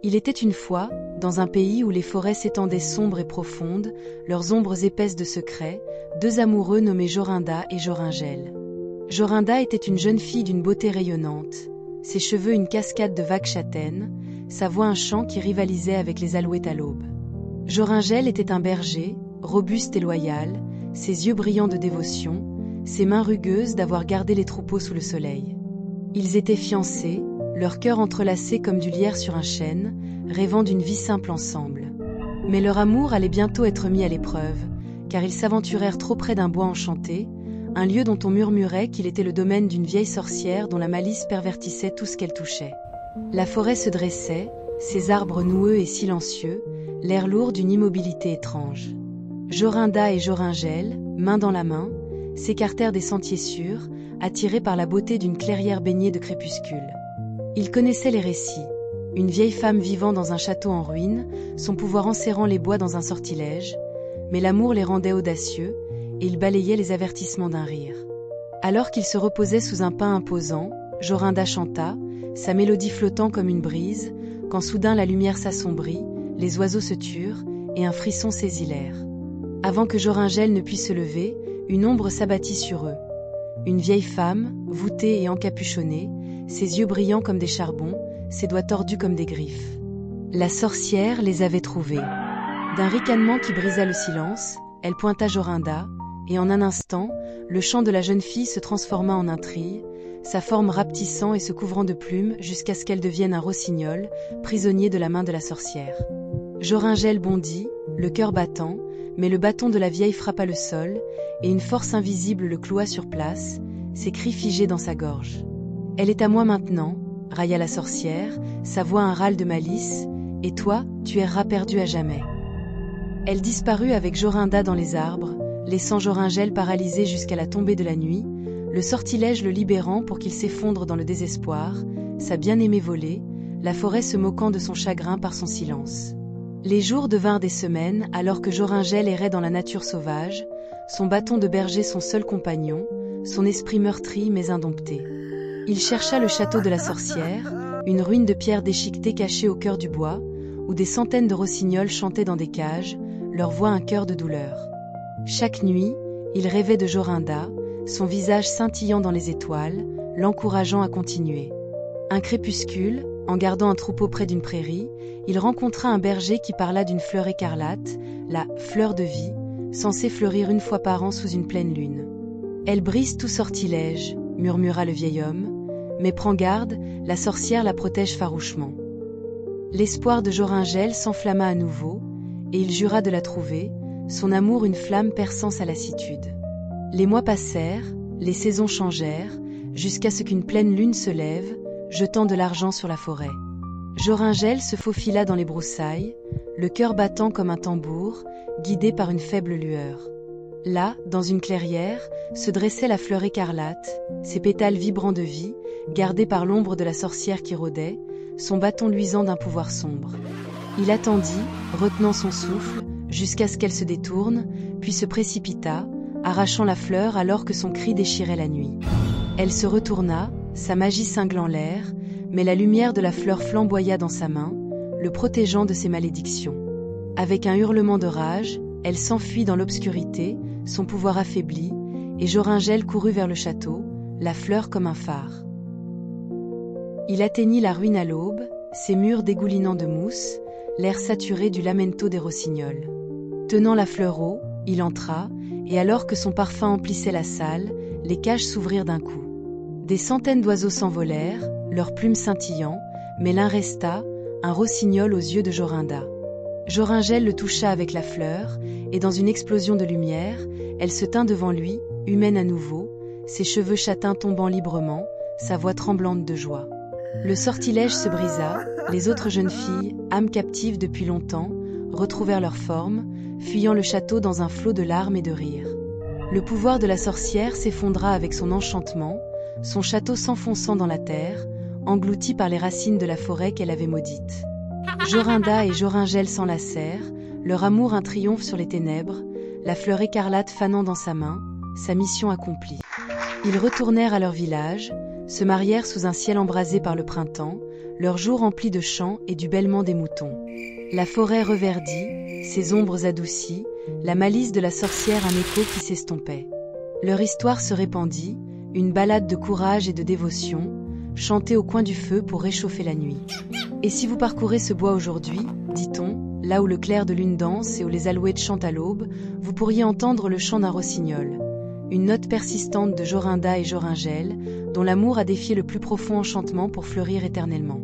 Il était une fois, dans un pays où les forêts s'étendaient sombres et profondes, leurs ombres épaisses de secrets, deux amoureux nommés Jorinda et Joringel. Jorinda était une jeune fille d'une beauté rayonnante, ses cheveux une cascade de vagues châtaines, sa voix un chant qui rivalisait avec les alouettes à l'aube. Joringel était un berger, robuste et loyal, ses yeux brillants de dévotion, ses mains rugueuses d'avoir gardé les troupeaux sous le soleil. Ils étaient fiancés, leurs cœurs entrelacés comme du lierre sur un chêne, rêvant d'une vie simple ensemble. Mais leur amour allait bientôt être mis à l'épreuve, car ils s'aventurèrent trop près d'un bois enchanté, un lieu dont on murmurait qu'il était le domaine d'une vieille sorcière dont la malice pervertissait tout ce qu'elle touchait. La forêt se dressait, ses arbres noueux et silencieux, l'air lourd d'une immobilité étrange. Jorinda et Joringel, main dans la main, s'écartèrent des sentiers sûrs, attirés par la beauté d'une clairière baignée de crépuscule. Ils connaissaient les récits. Une vieille femme vivant dans un château en ruine, son pouvoir enserrant les bois dans un sortilège, mais l'amour les rendait audacieux, et ils balayaient les avertissements d'un rire. Alors qu'ils se reposaient sous un pin imposant, Jorinda chanta, sa mélodie flottant comme une brise, quand soudain la lumière s'assombrit, les oiseaux se turent, et un frisson saisit l'air. Avant que Joringel ne puisse se lever, une ombre s'abattit sur eux. Une vieille femme, voûtée et encapuchonnée, ses yeux brillants comme des charbons, ses doigts tordus comme des griffes. La sorcière les avait trouvés. D'un ricanement qui brisa le silence, elle pointa Jorinda, et en un instant, le chant de la jeune fille se transforma en un trille, sa forme rapetissant et se couvrant de plumes jusqu'à ce qu'elle devienne un rossignol, prisonnier de la main de la sorcière. Joringel bondit, le cœur battant, mais le bâton de la vieille frappa le sol, et une force invisible le cloua sur place, ses cris figés dans sa gorge. « Elle est à moi maintenant », railla la sorcière, sa voix un râle de malice, « et toi, tu erreras perdu à jamais. » Elle disparut avec Jorinda dans les arbres, laissant Joringel paralysé jusqu'à la tombée de la nuit, le sortilège le libérant pour qu'il s'effondre dans le désespoir, sa bien-aimée volée, la forêt se moquant de son chagrin par son silence. Les jours devinrent des semaines alors que Joringel errait dans la nature sauvage, son bâton de berger son seul compagnon, son esprit meurtri mais indompté. Il chercha le château de la sorcière, une ruine de pierre déchiquetée cachée au cœur du bois, où des centaines de rossignols chantaient dans des cages, leur voix un cœur de douleur. Chaque nuit, il rêvait de Jorinda, son visage scintillant dans les étoiles, l'encourageant à continuer. Un crépuscule, en gardant un troupeau près d'une prairie, il rencontra un berger qui parla d'une fleur écarlate, la « fleur de vie », censée fleurir une fois par an sous une pleine lune. « Elle brise tout sortilège », murmura le vieil homme, « mais prends garde, la sorcière la protège farouchement. » L'espoir de Joringel s'enflamma à nouveau, et il jura de la trouver, son amour une flamme perçant sa lassitude. Les mois passèrent, les saisons changèrent, jusqu'à ce qu'une pleine lune se lève, jetant de l'argent sur la forêt. Joringel se faufila dans les broussailles, le cœur battant comme un tambour, guidé par une faible lueur. Là, dans une clairière, se dressait la fleur écarlate, ses pétales vibrants de vie, gardés par l'ombre de la sorcière qui rôdait, son bâton luisant d'un pouvoir sombre. Il attendit, retenant son souffle, jusqu'à ce qu'elle se détourne, puis se précipita, arrachant la fleur alors que son cri déchirait la nuit. Elle se retourna, sa magie cinglant l'air, mais la lumière de la fleur flamboya dans sa main, le protégeant de ses malédictions. Avec un hurlement de rage, elle s'enfuit dans l'obscurité, son pouvoir affaibli, et Joringel courut vers le château, la fleur comme un phare. Il atteignit la ruine à l'aube, ses murs dégoulinant de mousse, l'air saturé du lamento des rossignols. Tenant la fleur haut, il entra, et alors que son parfum emplissait la salle, les cages s'ouvrirent d'un coup. Des centaines d'oiseaux s'envolèrent, leurs plumes scintillant, mais l'un resta, un rossignol aux yeux de Jorinda. Joringel le toucha avec la fleur, et dans une explosion de lumière, elle se tint devant lui, humaine à nouveau, ses cheveux châtains tombant librement, sa voix tremblante de joie. Le sortilège se brisa, les autres jeunes filles, âmes captives depuis longtemps, retrouvèrent leur forme, fuyant le château dans un flot de larmes et de rires. Le pouvoir de la sorcière s'effondra avec son enchantement, son château s'enfonçant dans la terre, englouti par les racines de la forêt qu'elle avait maudite. Jorinda et Joringel s'enlacèrent, leur amour un triomphe sur les ténèbres, la fleur écarlate fanant dans sa main, sa mission accomplie. Ils retournèrent à leur village, se marièrent sous un ciel embrasé par le printemps, leurs jours remplis de chants et du bêlement des moutons. La forêt reverdit, ses ombres adoucies, la malice de la sorcière un écho qui s'estompait. Leur histoire se répandit, une ballade de courage et de dévotion, chantée au coin du feu pour réchauffer la nuit. Et si vous parcourez ce bois aujourd'hui, dit-on, là où le clair de lune danse et où les alouettes chantent à l'aube, vous pourriez entendre le chant d'un rossignol, une note persistante de Jorinda et Joringel, dont l'amour a défié le plus profond enchantement pour fleurir éternellement.